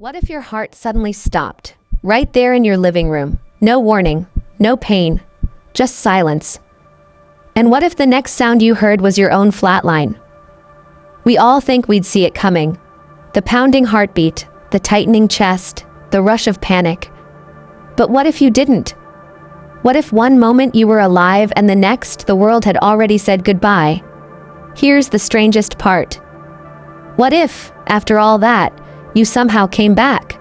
What if your heart suddenly stopped, right there in your living room? No warning, no pain, just silence. And what if the next sound you heard was your own flatline? We all think we'd see it coming. The pounding heartbeat, the tightening chest, the rush of panic. But what if you didn't? What if one moment you were alive and the next the world had already said goodbye? Here's the strangest part. What if, after all that, you somehow came back?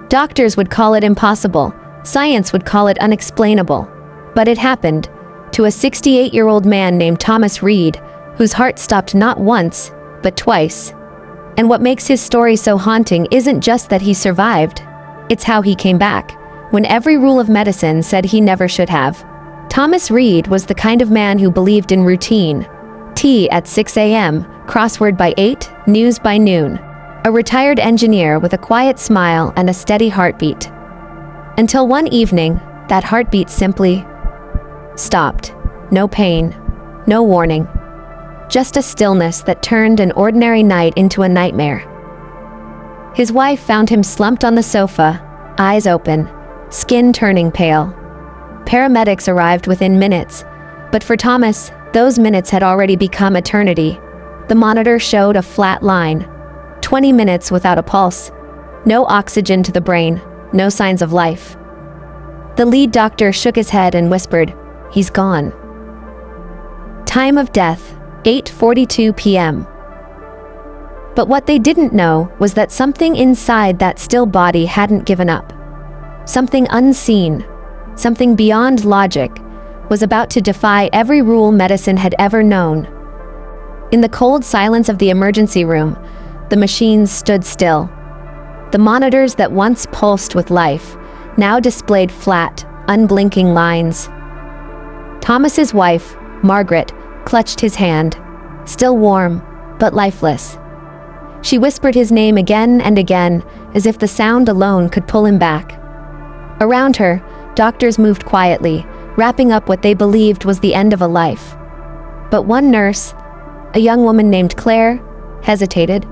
Doctors would call it impossible. Science would call it unexplainable. But it happened to a 68-year-old man named Thomas Reed, whose heart stopped not once, but twice. And what makes his story so haunting isn't just that he survived. It's how he came back, when every rule of medicine said he never should have. Thomas Reed was the kind of man who believed in routine. Tea at 6 a.m., crossword by 8, news by noon. A retired engineer with a quiet smile and a steady heartbeat. Until one evening, that heartbeat simply stopped. No pain, no warning. Just a stillness that turned an ordinary night into a nightmare. His wife found him slumped on the sofa, eyes open, skin turning pale. Paramedics arrived within minutes, but for Thomas, those minutes had already become eternity. The monitor showed a flat line. 20 minutes without a pulse. No oxygen to the brain, no signs of life. The lead doctor shook his head and whispered, "He's gone." Time of death, 8:42 p.m. But what they didn't know was that something inside that still body hadn't given up. Something unseen, something beyond logic, was about to defy every rule medicine had ever known. In the cold silence of the emergency room, the machines stood still. The monitors that once pulsed with life now displayed flat, unblinking lines. Thomas's wife, Margaret, clutched his hand, still warm, but lifeless. She whispered his name again and again, as if the sound alone could pull him back. Around her, doctors moved quietly, wrapping up what they believed was the end of a life. But one nurse, a young woman named Claire, hesitated.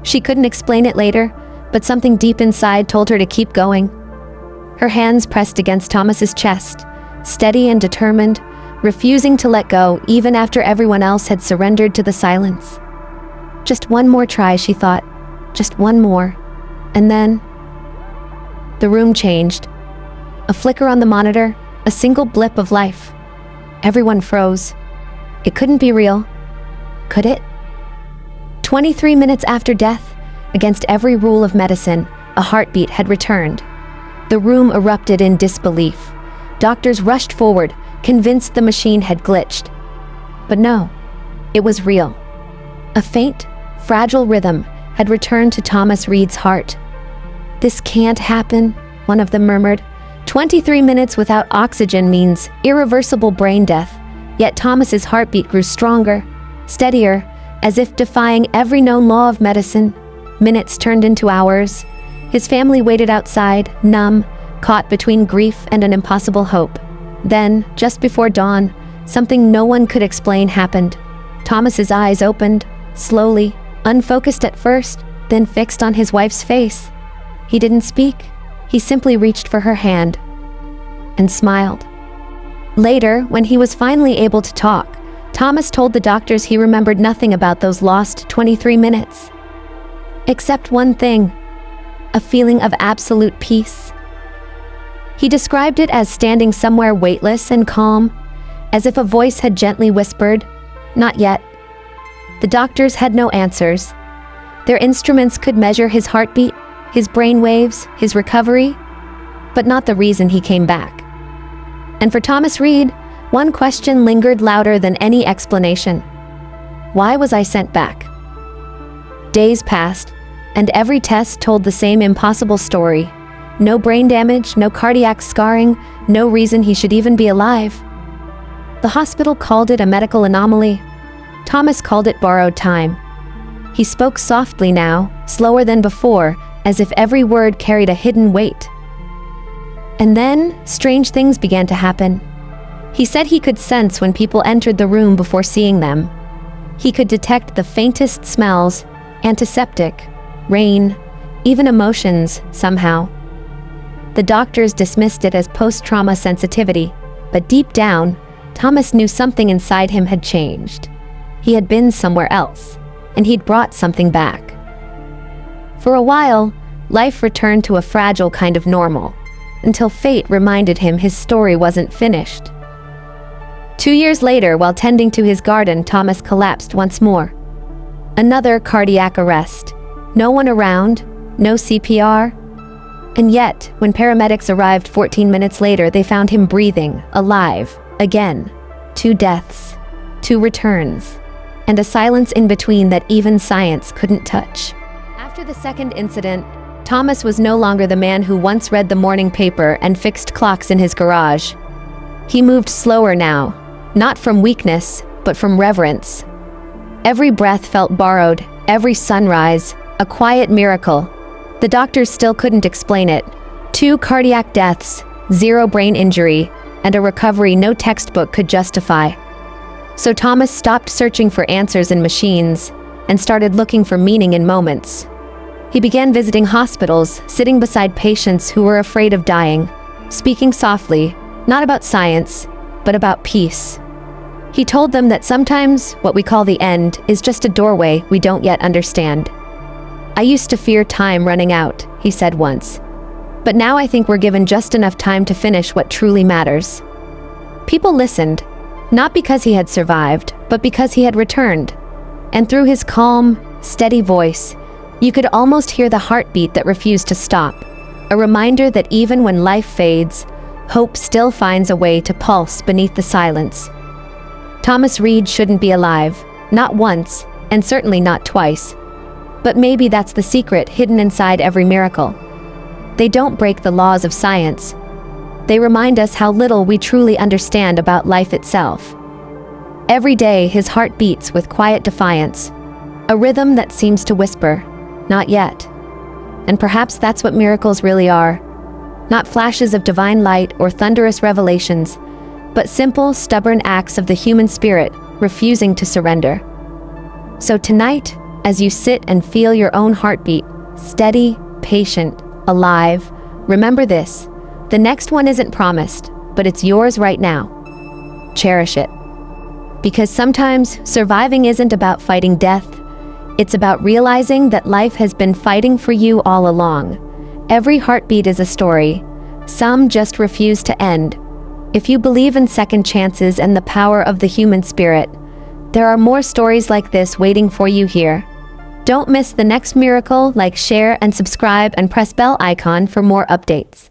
She couldn't explain it later, but something deep inside told her to keep going. Her hands pressed against Thomas's chest, steady and determined, refusing to let go even after everyone else had surrendered to the silence. Just one more try, she thought. Just one more. And then the room changed. A flicker on the monitor, a single blip of life. Everyone froze. It couldn't be real. Could it? 23 minutes after death, against every rule of medicine, a heartbeat had returned. The room erupted in disbelief. Doctors rushed forward, convinced the machine had glitched. But no, it was real. A faint, fragile rhythm had returned to Thomas Reed's heart. "This can't happen," one of them murmured. 23 minutes without oxygen means irreversible brain death, yet Thomas's heartbeat grew stronger, steadier, as if defying every known law of medicine. Minutes turned into hours. His family waited outside, numb, caught between grief and an impossible hope. Then, just before dawn, something no one could explain happened. Thomas's eyes opened, slowly, unfocused at first, then fixed on his wife's face. He didn't speak. He simply reached for her hand and smiled. Later, when he was finally able to talk, Thomas told the doctors he remembered nothing about those lost 23 minutes. Except one thing, a feeling of absolute peace. He described it as standing somewhere weightless and calm, as if a voice had gently whispered, "Not yet." The doctors had no answers. Their instruments could measure his heartbeat, his brain waves, his recovery, but not the reason he came back. And for Thomas Reed, one question lingered louder than any explanation. Why was I sent back? Days passed, and every test told the same impossible story. No brain damage, no cardiac scarring, no reason he should even be alive. The hospital called it a medical anomaly. Thomas called it borrowed time. He spoke softly now, slower than before, as if every word carried a hidden weight. And then, strange things began to happen. He said he could sense when people entered the room before seeing them. He could detect the faintest smells, antiseptic, rain, even emotions, somehow. The doctors dismissed it as post-trauma sensitivity, but deep down, Thomas knew something inside him had changed. He had been somewhere else, and he'd brought something back. For a while, life returned to a fragile kind of normal, until fate reminded him his story wasn't finished. 2 years later, while tending to his garden, Thomas collapsed once more. Another cardiac arrest. No one around, no CPR. And yet, when paramedics arrived 14 minutes later, they found him breathing, alive, again. 2 deaths, 2 returns, and a silence in between that even science couldn't touch. After the second incident, Thomas was no longer the man who once read the morning paper and fixed clocks in his garage. He moved slower now, not from weakness, but from reverence. Every breath felt borrowed, every sunrise, a quiet miracle. The doctors still couldn't explain it. 2 cardiac deaths, 0 brain injury, and a recovery no textbook could justify. So Thomas stopped searching for answers in machines and started looking for meaning in moments. He began visiting hospitals, sitting beside patients who were afraid of dying, speaking softly, not about science, but about peace. He told them that sometimes what we call the end is just a doorway we don't yet understand. "I used to fear time running out," he said once. "But now I think we're given just enough time to finish what truly matters." People listened, not because he had survived, but because he had returned. And through his calm, steady voice, you could almost hear the heartbeat that refused to stop, a reminder that even when life fades, hope still finds a way to pulse beneath the silence. Thomas Reed shouldn't be alive, not once, and certainly not twice. But maybe that's the secret hidden inside every miracle. They don't break the laws of science. They remind us how little we truly understand about life itself. Every day, his heart beats with quiet defiance, a rhythm that seems to whisper, "Not yet." And perhaps that's what miracles really are. Not flashes of divine light or thunderous revelations, but simple, stubborn acts of the human spirit refusing to surrender. So tonight, as you sit and feel your own heartbeat, steady, patient, alive, remember this: the next one isn't promised, but it's yours right now. Cherish it. Because sometimes surviving isn't about fighting death, it's about realizing that life has been fighting for you all along. Every heartbeat is a story. Some just refuse to end. If you believe in second chances and the power of the human spirit, there are more stories like this waiting for you here. Don't miss the next miracle. Like, share, and subscribe, and press bell icon for more updates.